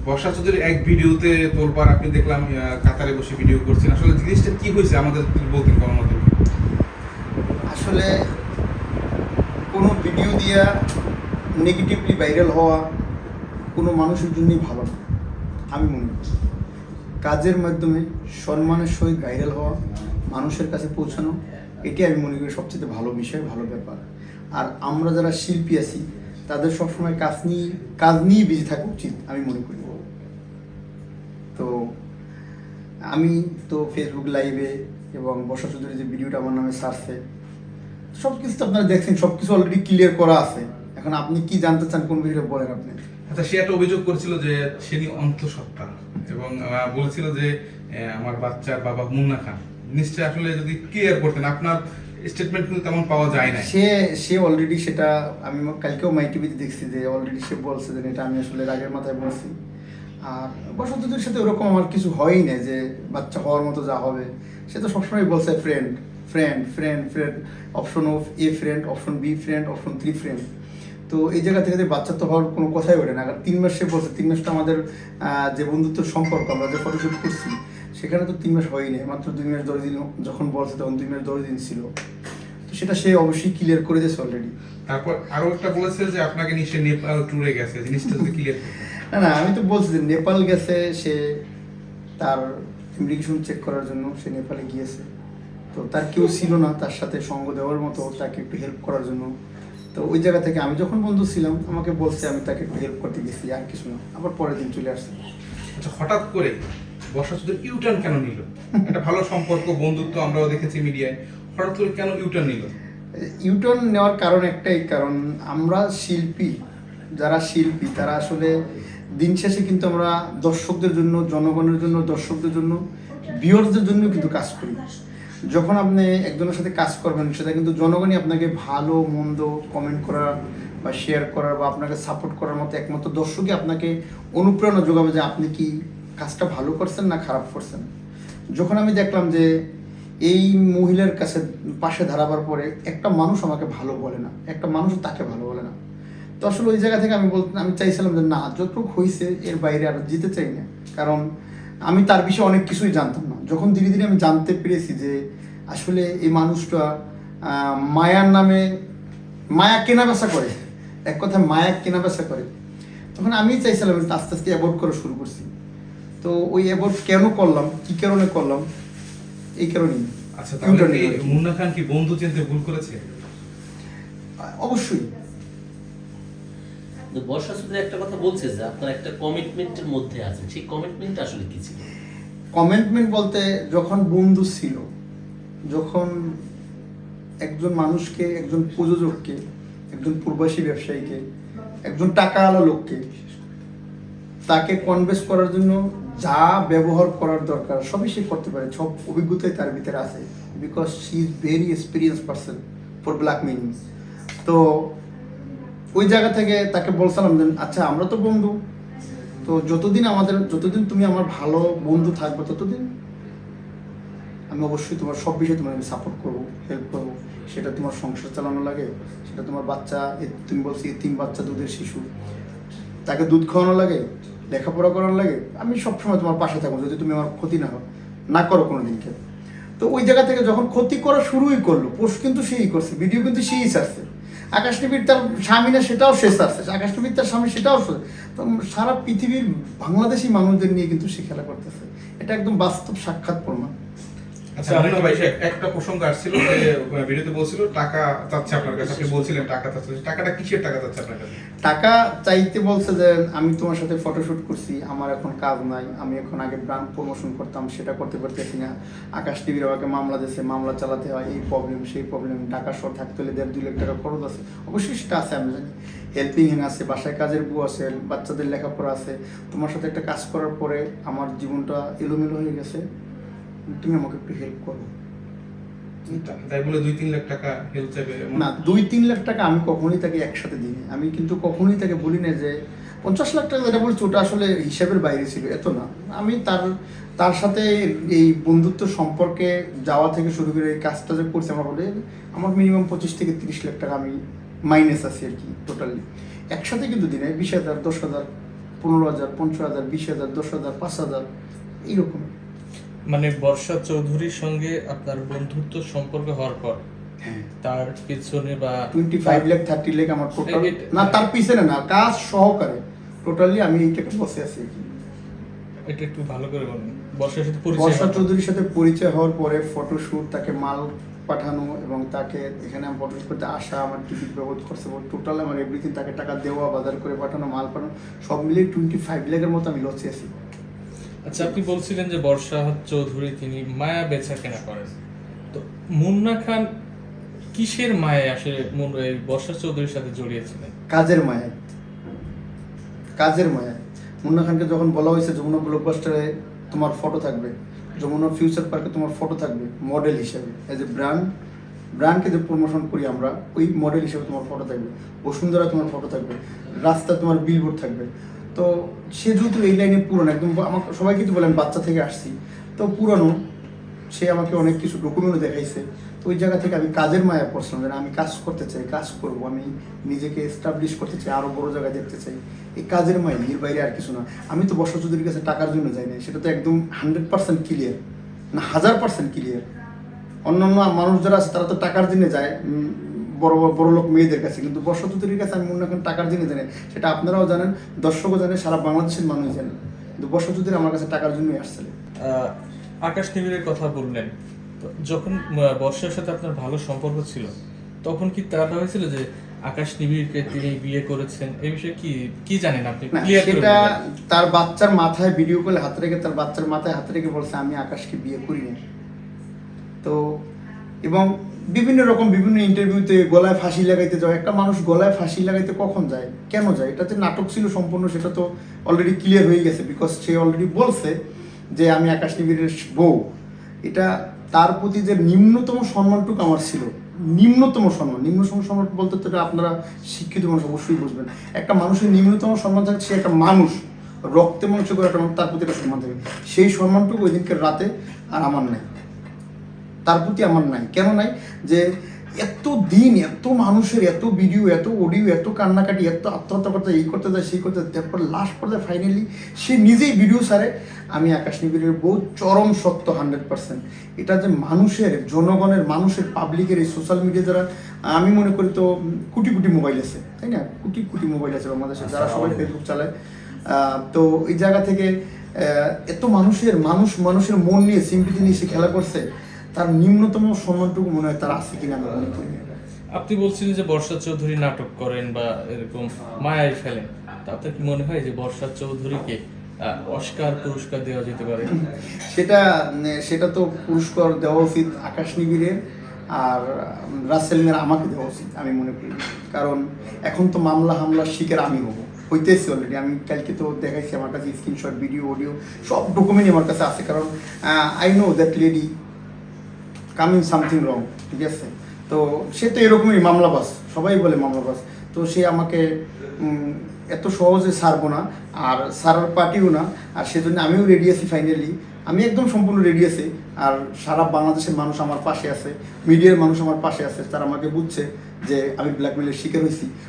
বর্ষা চৌধুরীর এক ভিডিওতে তোলপাড় আপনি দেখলাম কাতারে বসে ভিডিও করছেন, আসলে জিনিসটা কি হয়েছে আমাদের বলতেন কোনো মতো? আসলে কোনো ভিডিও দিয়া নেগেটিভলি ভাইরাল হওয়া কোনো মানুষের জন্যই ভালো না আমি মনে করি। কাজের মাধ্যমে সম্মানের সহিত ভাইরাল হওয়া, মানুষের কাছে পৌঁছানো, এটি আমি মনে করি সবচেয়ে ভালো বিষয়, ভালো ব্যাপার। আর আমরা যারা শিল্পী আছি তাদের সবসময় কাজ নিয়ে বেঁচে থাকা উচিত আমি মনে করি। তো আমি তো ফেসবুক লাইভে এবং বর্ষা চৌধুরী যে ভিডিওটা আমার নামে সারছে, সব কিছু তো আপনারা দেখছেন, সব কিছু অলরেডি ক্লিয়ার করা আছে। এখন আপনি কি জানতে চান, কোন বিষয়টা বলেন আপনি। আচ্ছা, সে একটা অভিযোগ করেছিল যে সেনি অন্তঃসত্ত্বা এবং বলেছিল যে আমার বাচ্চার বাবা মুন্না খান। নিশ্চয় আসলে যদি ক্লিয়ার করতেন, আপনার স্টেটমেন্ট কিন্তু তেমন পাওয়া যায় না। সে অলরেডি সেটা আমি কালকেও মাই টিভিতে দেখছি যে অলরেডি সে বলছে যে এটা আমি আসলে রাগের মাথায় বলছি। আর বসন্তদের সাথে ওরকম আমার কিছু হয়ই না যে বাচ্চা হওয়ার মতো যা হবে। সে তো সবসময় বলছে friend friend friend friend, option of a friend, option be friend, option 3 friend. তো এই জায়গা থেকে যে বাচ্চা তো হওয়ার কোনো কথাই ওঠে না। আর 3 মাস সে বলছে, 3 মাসটা আমাদের যে বন্ধুত্বের সম্পর্ক, আমরা যে ফটোশ্যুট করছি সেখানে তো 3 মাস হয়নি, মাত্র 2 মাস 10 দিন যখন বলছে তখন 2 মাস 10 দিন ছিল। তো সেটা সে অবশ্যই ক্লিয়ার করে দিয়েছে অলরেডি। তারপর আরো একটা বলেছে যে আপনাকে নিশ্চয়ই নেপাল ট্যুরে গেছে, জিনিসটা যদি ক্লিয়ার না না, আমি তো বলছি যে নেপাল গেছে, সে তার ইমিগ্রেশন চেক করার জন্য সে নেপালে গিয়েছে। তো তার কেউ ছিল না তার সাথে সঙ্গ দেওয়ার মতো, তাকে একটু হেল্প করার জন্য। তো ওই জায়গা থেকে আমি যখন বন্ধু ছিলাম আমাকে বলছে, আমি তাকে একটু হেল্প করতে গেছি, আর কিছু না। আবার পরের দিন চলে আসছে। আচ্ছা, হঠাৎ করে বর্ষা চৌধুরী ইউটার্ন কেন নিল? একটা ভালো সম্পর্ক, বন্ধুত্ব আমরাও দেখেছি মিডিয়ায়, হঠাৎ করে কেন ইউটার্ন নিল? ইউটার্ন নেওয়ার কারণ একটাই, কারণ আমরা শিল্পী, যারা শিল্পী তারা আসলে দিন শেষে কিন্তু আমরা দর্শকদের জন্য, জনগণের জন্য, দর্শকদের জন্য, ভিউয়ার্সদের জন্য কিন্তু কাজ করি। যখন আপনি একজনের সাথে কাজ করবেন, সেটা কিন্তু জনগণই আপনাকে ভালো মন্দ কমেন্ট করা বা শেয়ার করার বা আপনাকে সাপোর্ট করার মতো একমাত্র দর্শকই আপনাকে অনুপ্রেরণা যোগাবে যে আপনি কি কাজটা ভালো করছেন না খারাপ করছেন। যখন আমি দেখলাম যে এই মহিলার কাছে পাশে দাঁড়াবার পরে একটা মানুষ আমাকে ভালো বলে না, একটা মানুষ তাকে ভালো বলে না, তো আসলে ওই জায়গা থেকে আমি চাইছিলাম যে না, যতটুকু হয়েছে এর বাইরে আর যেতে চাই না। কারণ আমি তার বিষয়ে অনেক কিছুই জানতাম না। যখন ধীরে ধীরে আমি জানতে পেরেছি যে আসলে এই মানুষটা মায়ার নামে মায়া কেনা বেচা করে, এক কথায় মায়া কেনা বেচা করে, তখন আমি চাইছিলাম আস্তে আস্তে অ্যাভয়েড করা শুরু করছি। তো ওই অ্যাভয়েড কেন করলাম, কি কারণে করলাম, এই কারণেই। আচ্ছা, তাহলে কি মুন্না খান কি বন্ধু চিনতে ভুল করেছে? অবশ্যই। বর্ষা চৌধুরী একটা কথা বলছে যে আপনার একটা কমিটমেন্টের মধ্যে আছেন, সেই কমিটমেন্ট আসলে কি ছিল? কমিটমেন্ট বলতে, যখন বন্ধু ছিল, যখন একজন মানুষকে, একজন প্রযোজককে, একজন প্রবাসী ব্যবসায়ীকে, একজন টাকাওয়ালা লোককে, তাকে কনভিন্স করার জন্য যা ব্যবহার করার দরকার সবই সে করতে পারে, সব অভিজ্ঞতাই তার ভিতরে আছে। Because she is very experience person for blackmailing. তো ওই জায়গা থেকে তাকে বলছিলাম যে আচ্ছা আমরা তো বন্ধু, তো যতদিন তুমি আমার ভালো বন্ধু থাকবে ততদিন আমি অবশ্যই তোমার সব বিষয়ে তোমার আমি সাপোর্ট করবো, হেল্প করবো। সেটা তোমার সংসার চালানো লাগে, সেটা তোমার বাচ্চা, তুমি বলছি 3 বাচ্চা দুধের শিশু, তাকে দুধ খাওয়ানো লাগে, লেখাপড়া করানো লাগে, আমি সবসময় তোমার পাশে থাকবো যদি তুমি আমার ক্ষতি না করো কোনো দিনকে। তো ওই জায়গা থেকে যখন ক্ষতি করা শুরুই করলো, পোস্ট কিন্তু সেই করছে, ভিডিও কিন্তু সেই ছাড়ছে। আকাশ টিভির তার স্বামী না সেটাও সে ছাড়ছে, আকাশ টিভির তার স্বামী সেটাও। তো সারা পৃথিবীর বাংলাদেশি মানুষদের নিয়ে কিন্তু সে খেলা করতেছে, এটা একদম বাস্তব সাক্ষাৎ প্রমাণ। আচ্ছা, মুন্না ভাই, একটা প্রসঙ্গ আসছিল যে ভিডিওতে বলছিল টাকা চাচ্ছে আপনার কাছে, আপনি বলছিলেন টাকা চাচ্ছে, টাকাটা কিসের টাকা চাচ্ছে আপনার কাছে? টাকা চাইতে বলছে যে আমি তোমার সাথে ফটোশুট করছি, আমার এখন কাজ নাই, আমি এখন আগে ব্র্যান্ড প্রমোশন করতাম, সেটা করতে পারতেছি না। আকাশ টিভির আমাকে মামলা দিয়েছে, মামলা চালাতে হয়, এই প্রবলেম সেই প্রবলেম, টাকা শর্ট থাকতে হলে 1.5-2 লাখ টাকা খরচ আছে। অবশ্যই সেটা আছে, আমি জানি। হেল্পিং হ্যান্ড আছে, বাসায় কাজের বউ আছে, বাচ্চাদের লেখাপড়া আছে। তোমার সাথে একটা কাজ করার পরে আমার জীবনটা এলোমেলো হয়ে গেছে, তুমি আমাকে একটু হেল্প করো। তাই বলে 2-3 লাখ টাকা হেল্প চাইবে না, 2-3 লাখ টাকা আমি কখনোই তাকে একসাথে দিইনি। আমি কিন্তু কখনোই তাকে বলি না যে 50 লাখ টাকা যেটা বলছি ওটা আসলে হিসাবের বাইরে ছিল, এত না। আমি তার সাথে এই বন্ধুত্ব সম্পর্কে যাওয়া থেকে শুরু করে এই কাজটা যে করছি, আমরা বলে আমার মিনিমাম 25-30 লাখ টাকা আমি মাইনাস আছি আর কি টোটালি। একসাথে কিন্তু দিনে 20,000, 10,000, 15,000, 15,000, 20,000, 10,000, 5,000 এইরকম। মানে বর্ষা চৌধুরীর সঙ্গে আপনার বন্ধুত্ব সম্পর্ক হওয়ার পর হ্যাঁ, তার পিছনে বা 25 লাখ 30 লাখ আমার টোটাল, এটা- না তার পিছনে না, কাজ সহকারে টোটালি আমি এইটাকে বসে আছি। এটা একটু ভালো করে বলুন। বর্ষার সাথে পরিচয় বর্ষা হওয়ার পর। চৌধুরীর সাথে পরিচয় হওয়ার পরে ফটোশ্যুট, তাকে মাল পাঠানো এবং তাকে এখানে আমি ফটোশ্যুট করতে আসা, আমার টিকিট বাবদ খরচা বাবদ টোটাল আমার এভরিথিং, তাকে টাকা দেওয়া, বাজার করে পাঠানো, মাল পাঠানো, সব মিলিয়ে 25 লাখের মতো আমি লসে আছি। আচ্ছা, আপনি বলছিলেন যে বর্ষা চৌধুরী তিনি মায়া বেচা কেনা করেন, তো মুন্না খান কিসের মায়ায় আসলে এই বর্ষা চৌধুরীর সাথে জড়িয়েছিলেন? কাজের মায়া, কাজের মায়া। মুন্না খানকে যখন বলা হয়েছে যমুনা ব্লকবাস্টারে তোমার ফটো থাকবে, যমুনা ফিউচার পার্কে তোমার ফটো থাকবে মডেল হিসেবে, এজ এ ব্র্যান্ডকে যে প্রমোশন করি আমরা, ওই মডেল হিসেবে তোমার ফটো থাকবে, বসুন্ধরা তোমার ফটো থাকবে, রাস্তা তোমার বিলবোর্ড থাকবে। তো সে যেহেতু এই লাইনে পুরনো, একদম আমাকে সবাই কিন্তু বলেন বাচ্চা থেকে আসছি, তো পুরনো, সে আমাকে অনেক কিছু ডকুমেন্টও দেখাইছে। তো ওই জায়গা থেকে আমি কাজের মায়া পড়ছিলাম, যে আমি কাজ করতে চাই, কাজ করব, আমি নিজেকে এস্টাবলিশ করতে চাই, আরও বড় জায়গায় দেখতে চাই, এই কাজের মায়া, এর বাইরে আর কিছু না। আমি তো বর্ষা চৌধুরীর কাছে টাকার জন্য যাই না, সেটা তো একদম 100% ক্লিয়ার, না 1000% ক্লিয়ার। অন্যান্য মানুষ যারা আছে তারা তো টাকার জন্য যায় বড় বড় লোক মেয়েদের কাছে, কিন্তু বর্ষা চৌধুরীর কাছে আমি মনে এখন টাকার জন্য জানি, সেটা আপনারাও জানেন, দর্শকও জানেন, সারা বাংলাদেশের মানুষ জানেন, কিন্তু বর্ষা চৌধুরী আমার কাছে টাকার জন্যই আসছিল। আকাশ নিবিড়ের কথা বললেন, তো যখন বর্ষার সাথে আপনার ভালো সম্পর্ক ছিল, তখন কি তারা হয়েছিল যে আকাশ নিবিড়কে তিনি বিয়ে করেছেন? এই বিষয়ে কি কি জানেন আপনি? না, ক্লিয়ার করে সেটা বলবেন। তার বাচ্চার মাথায় ভিডিও কলে হাত রেখে, তার বাচ্চার মাথায় হাত রেখে বলছে আমি আকাশকে বিয়ে করিনি। তো এবং বিভিন্ন রকম বিভিন্ন ইন্টারভিউতে গলায় ফাঁসি লাগাইতে যাও, একটা মানুষ গলায় ফাঁসি লাগাইতে কখন যায়, কেন যায়? এটা যে নাটক ছিল সম্পূর্ণ, সেটা তো অলরেডি ক্লিয়ার হয়ে গেছে, বিকজ সে অলরেডি বলছে যে আমি আকাশ নিবিড়ের বউ। এটা তার প্রতি যে নিম্নতম সম্মানটুকু আমার ছিল, নিম্নতম সম্মান বলতে তো এটা আপনারা শিক্ষিত মানুষ অবশ্যই বুঝবেন। একটা মানুষের নিম্নতম সম্মান থাকে, সে একটা মানুষ, রক্তে মাংস করে একটা মানুষ, তার প্রতি একটা সম্মান থাকে। সেই সম্মানটুকু ওই দিনকে রাতে আর আমার নাই, তার প্রতি আমার নাই। কেন নাই? যে এত দিন এত মানুষের এত ভিডিও, এত অডিও, এত কান্নাকাটি, এত আত্মহত্যা করতে, এই করতে যায়, সেই করতে, তারপর লাস্ট পর্যায়ে ফাইনালি সে নিজেই ভিডিও ছাড়ে আমি আকাশ নিবিড়ের বউ। চরম সত্য, 100%। এটা যে মানুষের, জনগণের, মানুষের, পাবলিকের, এই সোশ্যাল মিডিয়া যারা, আমি মনে করি তো কোটি কোটি মোবাইল আছে, তাই না? কোটি কোটি মোবাইল আছে বাংলাদেশে, যারা সবাই ফেসবুক চালায়। তো এই জায়গা থেকে এত মানুষের মন নিয়ে, সিম্পিতি নিয়ে সে খেলা করছে, তার নিম্নতম সম্মানটুকু মনে হয় তার আছে কিনা আমি মনে করি না। আপনি বলছিলেন যে বর্ষা চৌধুরী নাটক করেন বা এরকম মায়ায় ফেলেন, তা আপনার কি মনে হয় যে বর্ষা চৌধুরীকে অস্কার পুরস্কার দেওয়া যেতে পারে? সেটা তো পুরস্কার দেওয়া উচিত আকাশ নিবিড়ের আর রাসেল মিয়ার, আমাকে দেওয়া উচিত আমি মনে করি। কারণ এখন তো হামলার শিকার আমি হবো, হইতেছি অলরেডি। আমি কালকে তো দেখাইছি, আমার কাছে স্ক্রিনশট, ভিডিও, অডিও সব ডকুমেন্টই আমার কাছে আছে। কারণ I know that lady coming something wrong, ঠিক আছে? তো সে তো এরকমই মামলাবাজ, সবাই বলে মামলাবাজ। তো সে আমাকে এত সহজে ছাড়বো না, আর ছাড়ার পার্টিও না। আর সেজন্য আমিও রেডি আছি, ফাইনালি আমি একদম সম্পূর্ণ রেডি আছি। আর সারা বাংলাদেশের মানুষ আমার পাশে আছে, মিডিয়ার মানুষ আমার পাশে আছে, তারা আমাকে বুঝছে যে আমি ব্ল্যাকমেলের শিকার হয়েছি।